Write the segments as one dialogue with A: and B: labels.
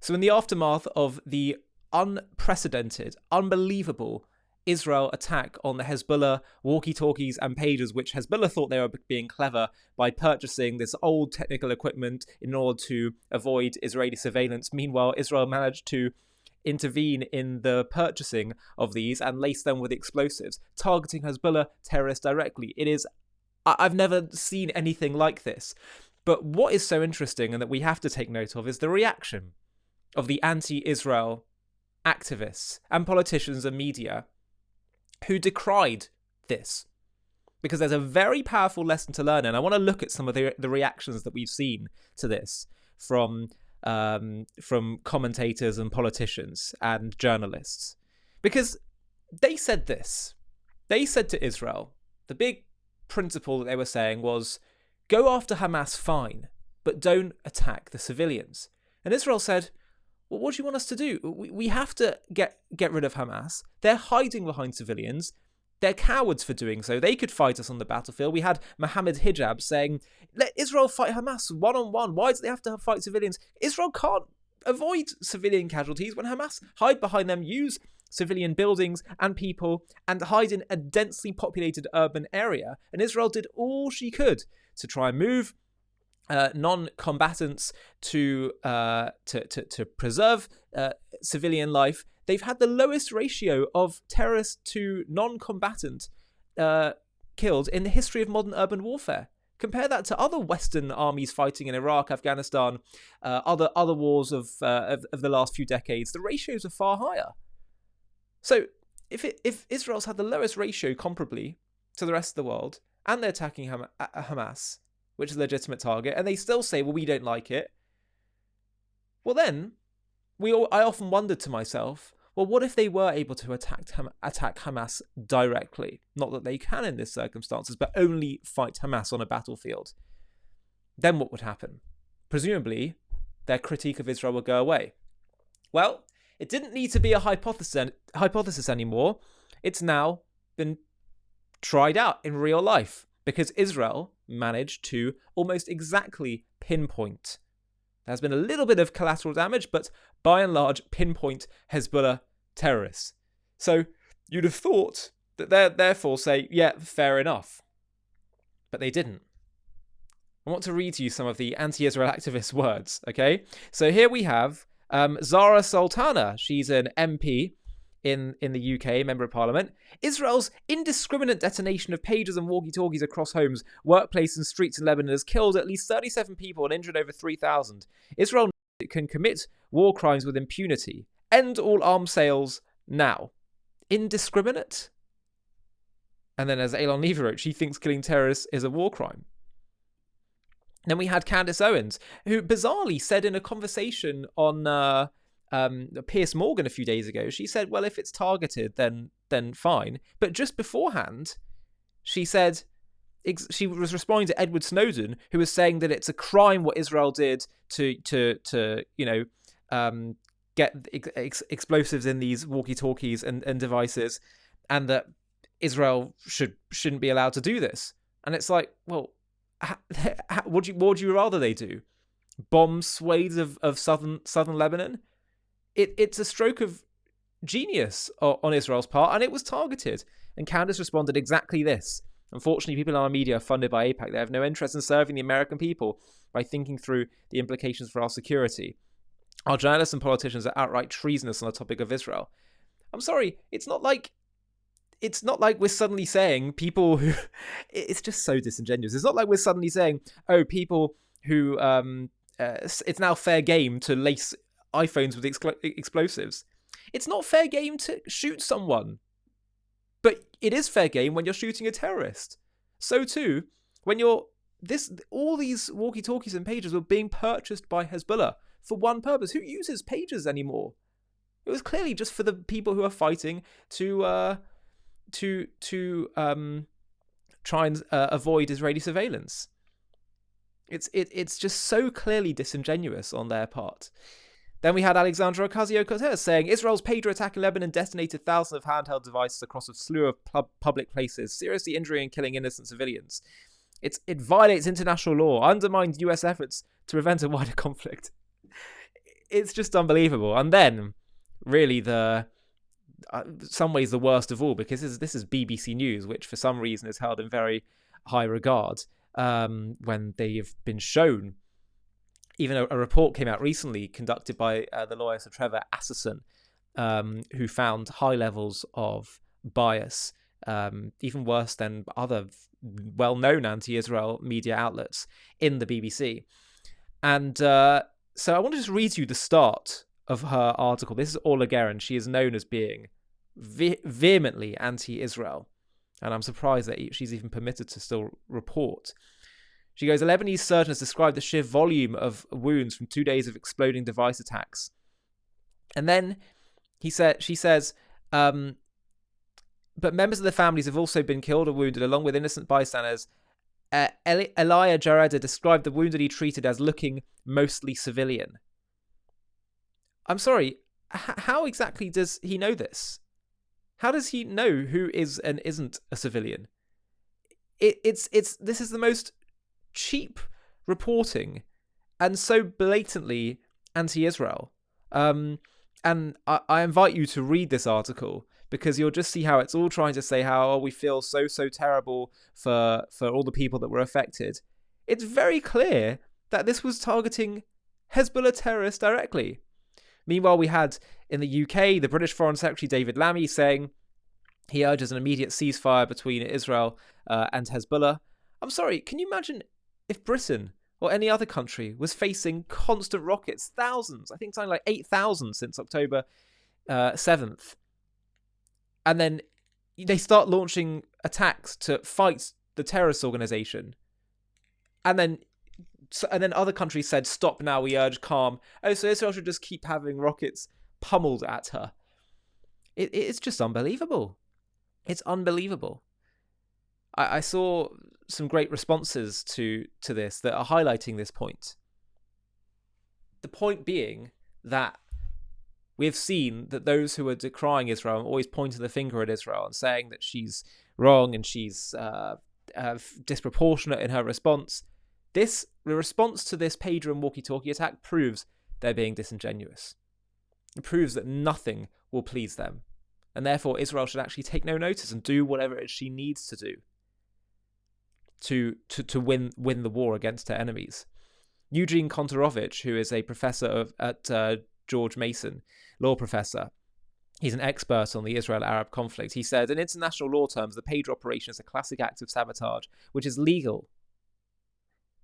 A: So in the aftermath of the unprecedented, unbelievable Israel attack on the Hezbollah walkie-talkies and pagers, which Hezbollah thought they were being clever by purchasing this old technical equipment in order to avoid Israeli surveillance. Meanwhile, Israel managed to intervene in the purchasing of these and lace them with explosives, targeting Hezbollah terrorists directly. I've never seen anything like this. But what is so interesting and that we have to take note of is the reaction of the anti-Israel activists and politicians and media who decried this. Because there's a very powerful lesson to learn, and I want to look at some of the reactions that we've seen to this from commentators and politicians and journalists. Because they said this. They said to Israel, the big principle that they were saying was, go after Hamas, fine, but don't attack the civilians. And Israel said, well, what do you want us to do? We have to get rid of Hamas. They're hiding behind civilians. They're cowards for doing so. They could fight us on the battlefield. We had Mohammed Hijab saying, let Israel fight Hamas one-on-one. Why do they have to fight civilians? Israel can't avoid civilian casualties when Hamas hide behind them, use civilian buildings and people, and hide in a densely populated urban area. And Israel did all she could to try and move non-combatants to preserve civilian life. They've had the lowest ratio of terrorists to non-combatant killed in the history of modern urban warfare. Compare that to other Western armies fighting in Iraq, Afghanistan, other wars of the last few decades. The ratios are far higher. So if Israel's had the lowest ratio comparably to the rest of the world, and they're attacking Hamas, which is a legitimate target, and they still say, well, we don't like it, well then, I often wondered to myself, well, what if they were able to attack Hamas directly? Not that they can in this circumstances, but only fight Hamas on a battlefield. Then what would happen? Presumably, their critique of Israel would go away. Well, it didn't need to be a hypothesis anymore. It's now been tried out in real life, because Israel managed to almost exactly pinpoint. There's been a little bit of collateral damage, but by and large, pinpoint Hezbollah terrorists. So you'd have thought that they'd therefore say, yeah, fair enough. But they didn't. I want to read to you some of the anti-Israel activists' words, okay? So here we have Zara Sultana. She's an MP in the UK, Member of Parliament. Israel's indiscriminate detonation of pagers and walkie-talkies across homes, workplaces and streets in Lebanon has killed at least 37 people and injured over 3,000. Israel can commit war crimes with impunity. End all arms sales now. Indiscriminate? And then as Eilon Levy wrote, she thinks killing terrorists is a war crime. Then we had Candace Owens, who bizarrely said in a conversation on Piers Morgan a few days ago, she said, well, if it's targeted, then fine. But just beforehand, she said, she was responding to Edward Snowden, who was saying that it's a crime what Israel did to get explosives in these walkie-talkies and devices, and that Israel shouldn't be allowed to do this. And it's like, well, what would you rather they do? Bomb swathes of southern Lebanon? It's a stroke of genius on Israel's part, and it was targeted. And Candace responded exactly this. Unfortunately, people in our media are funded by AIPAC. They have no interest in serving the American people by thinking through the implications for our security. Our journalists and politicians are outright treasonous on the topic of Israel. I'm sorry, it's not like we're suddenly saying people who... It's just so disingenuous. It's not like we're suddenly saying, oh, people who... it's now fair game to lace iPhones with explosives. It's not fair game to shoot someone. But it is fair game when you're shooting a terrorist. So too, when all these walkie-talkies and pagers were being purchased by Hezbollah for one purpose. Who uses pagers anymore? It was clearly just for the people who are fighting to try and avoid Israeli surveillance. It's just so clearly disingenuous on their part. Then we had Alexandra Ocasio-Cortez saying, Israel's pager attack in Lebanon detonated thousands of handheld devices across a slew of public places, seriously injuring and killing innocent civilians. It violates international law, undermined US efforts to prevent a wider conflict. it's just unbelievable. And then, really, some ways the worst of all, because this is BBC News, which for some reason is held in very high regard when they've been shown. Even a report came out recently conducted by the lawyer Sir Trevor Asserson, who found high levels of bias, even worse than other well-known anti-Israel media outlets in the BBC. And so I want to just read you the start of her article. This is Orla Guerin. She is known as being vehemently anti-Israel, and I'm surprised that she's even permitted to still report. She goes, a Lebanese surgeon has described the sheer volume of wounds from 2 days of exploding device attacks. And then she says, but members of the families have also been killed or wounded along with innocent bystanders. Elia Jareda described the wounded he treated as looking mostly civilian. I'm sorry, how exactly does he know this? How does he know who is and isn't a civilian? This is the most cheap reporting and so blatantly anti-Israel. And I invite you to read this article, because you'll just see how it's all trying to say how we feel so terrible for all the people that were affected. It's very clear that this was targeting Hezbollah terrorists directly. Meanwhile, we had in the UK the British Foreign Secretary David Lammy saying he urges an immediate ceasefire between Israel and Hezbollah. I'm sorry, can you imagine if Britain or any other country was facing constant rockets, thousands, I think something like 8,000 since October 7th, and then they start launching attacks to fight the terrorist organization, and then other countries said, stop now, we urge calm. Oh, so Israel should just keep having rockets pummeled at her. It's just unbelievable. It's unbelievable. I saw some great responses to this that are highlighting this point. The point being that we have seen that those who are decrying Israel are always pointing the finger at Israel and saying that she's wrong and she's disproportionate in her response. The response to this pager and walkie-talkie attack proves they're being disingenuous. It proves that nothing will please them, and therefore Israel should actually take no notice and do whatever it is she needs to do to win the war against her enemies. Eugene Kontorovich, who is a professor at George Mason, law professor, he's an expert on the Israel-Arab conflict. He said, in international law terms, the pager operation is a classic act of sabotage, which is legal.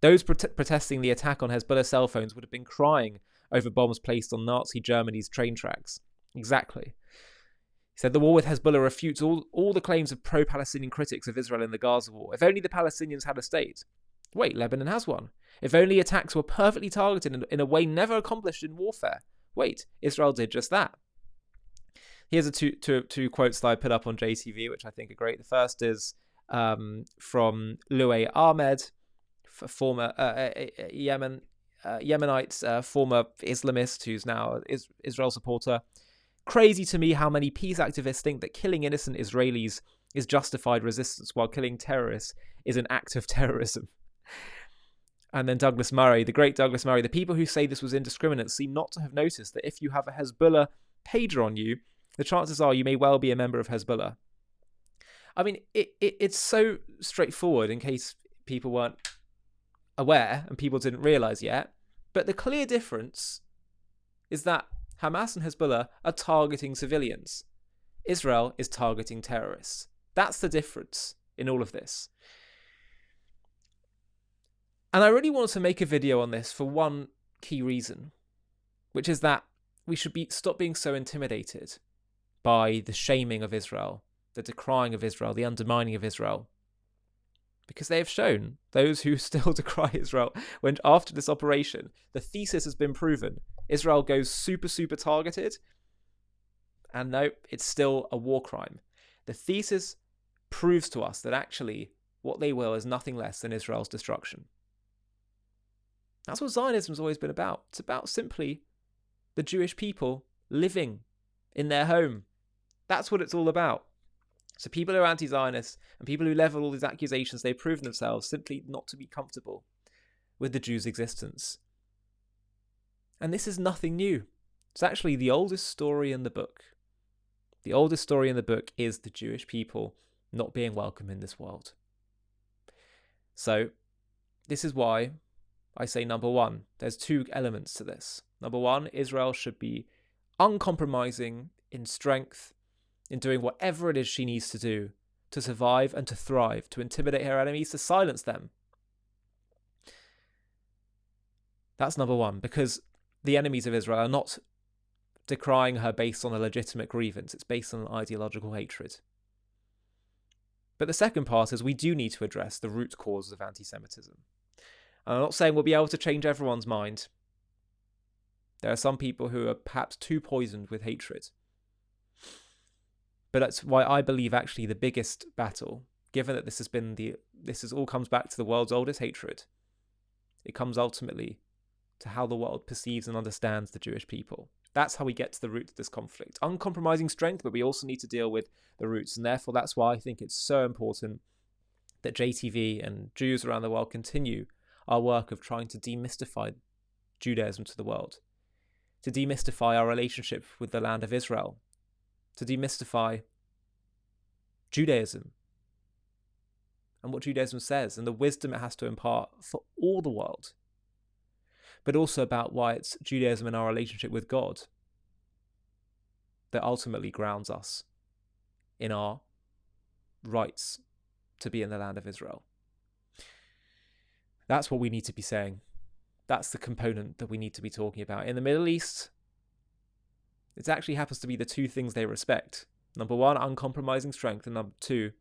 A: Those protesting the attack on Hezbollah cell phones would have been crying over bombs placed on Nazi Germany's train tracks. Exactly. He said the war with Hezbollah refutes all the claims of pro-Palestinian critics of Israel in the Gaza war. If only the Palestinians had a state. Wait, Lebanon has one. If only attacks were perfectly targeted in a way never accomplished in warfare. Wait, Israel did just that. Here's two quotes that I put up on JTV, which I think are great. The first is from Louay Ahmed, former Yemenite, former Islamist who's now an Israel supporter. Crazy to me how many peace activists think that killing innocent Israelis is justified resistance, while killing terrorists is an act of terrorism. And then Douglas Murray, the great Douglas Murray, the people who say this was indiscriminate seem not to have noticed that if you have a Hezbollah pager on you, the chances are you may well be a member of Hezbollah. I mean, it's so straightforward in case people weren't aware and people didn't realize yet. But the clear difference is that Hamas and Hezbollah are targeting civilians. Israel is targeting terrorists. That's the difference in all of this. And I really want to make a video on this for one key reason, which is that we should stop being so intimidated by the shaming of Israel, the decrying of Israel, the undermining of Israel. Because they have shown, those who still decry Israel, when after this operation, the thesis has been proven. Israel goes super targeted, and no, it's still a war crime. The thesis proves to us that actually what they will is nothing less than Israel's destruction. That's what Zionism's always been about. It's about simply the Jewish people living in their home. That's what it's all about. So people who are anti-Zionist and people who level all these accusations, they've proven themselves simply not to be comfortable with the Jews' existence. And this is nothing new. It's actually the oldest story in the book. The oldest story in the book is the Jewish people not being welcome in this world. So this is why I say, number one, there's two elements to this. Number one, Israel should be uncompromising in strength, in doing whatever it is she needs to do to survive and to thrive, to intimidate her enemies, to silence them. That's number one, because the enemies of Israel are not decrying her based on a legitimate grievance. It's based on an ideological hatred. But the second part is we do need to address the root causes of anti-Semitism. And I'm not saying we'll be able to change everyone's mind. There are some people who are perhaps too poisoned with hatred. But that's why I believe actually the biggest battle, given that this all comes back to the world's oldest hatred, it comes ultimately to how the world perceives and understands the Jewish people. That's how we get to the root of this conflict. Uncompromising strength, but we also need to deal with the roots. And therefore, that's why I think it's so important that JTV and Jews around the world continue our work of trying to demystify Judaism to the world, to demystify our relationship with the land of Israel, to demystify Judaism and what Judaism says and the wisdom it has to impart for all the world, but also about why it's Judaism and our relationship with God that ultimately grounds us in our rights to be in the land of Israel. That's what we need to be saying. That's the component that we need to be talking about. In the Middle East, it actually happens to be the two things they respect. Number one, uncompromising strength, and number two,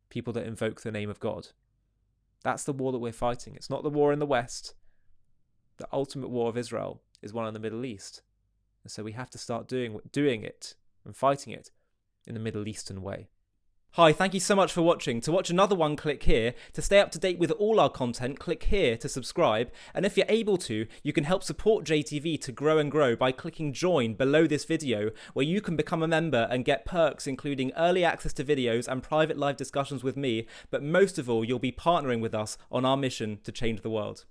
A: people that invoke the name of God. That's the war that we're fighting. It's not the war in the West. The ultimate war of Israel is one in the Middle East. And so we have to start doing it and fighting it in the Middle Eastern way. Hi, thank you so much for watching. To watch another one, click here. To stay up to date with all our content, click here to subscribe. And if you're able to, you can help support JTV to grow and grow by clicking join below this video, where you can become a member and get perks including early access to videos and private live discussions with me. But most of all, you'll be partnering with us on our mission to change the world.